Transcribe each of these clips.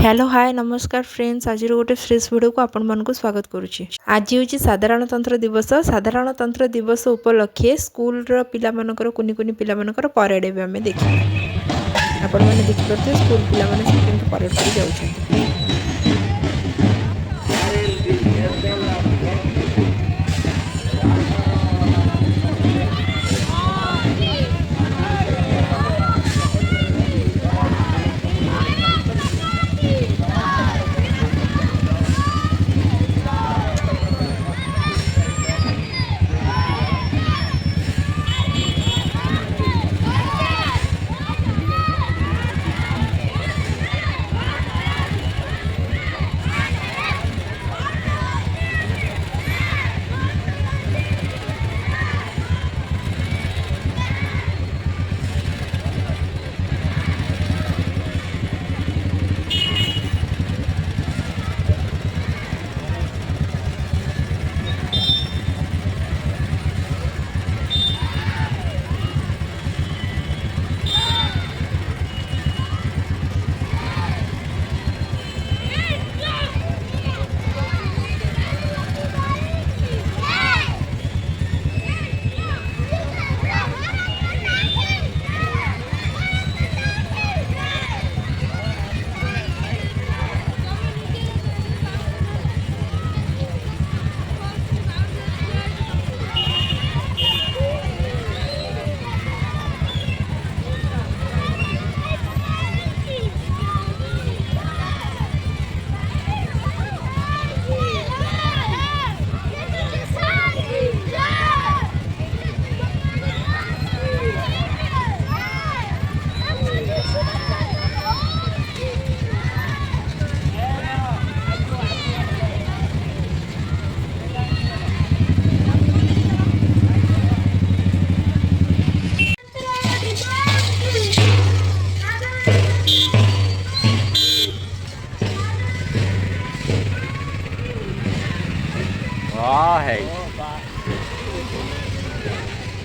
Hello hi नमस्कार friends आज गोटे फ्रेश वीडियो को आपण मानक स्वागत करुच्ची। आज हूँ साधारणतंत्र दिवस। साधारणतंत्र दिवस उपलक्षे स्कूल पिला मानकर कुनी कुनी पिला मानकर परेड भी आम देखा आपण मैंने देखिपे स्कूल पिला माने परेड कर जाउछन्ति।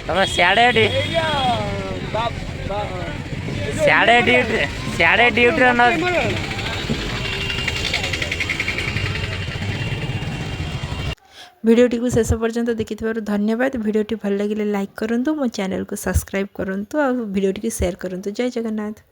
तमें सियाड़े ड्यूटी न वीडियोटी को शेष पर्यंत देखि धन्यवाद। वीडियोटी भल लगे लाइक करूँ, मो चैनल को सब्सक्राइब करूँ और वीडियोटी को शेयर करूँ। जय जगन्नाथ।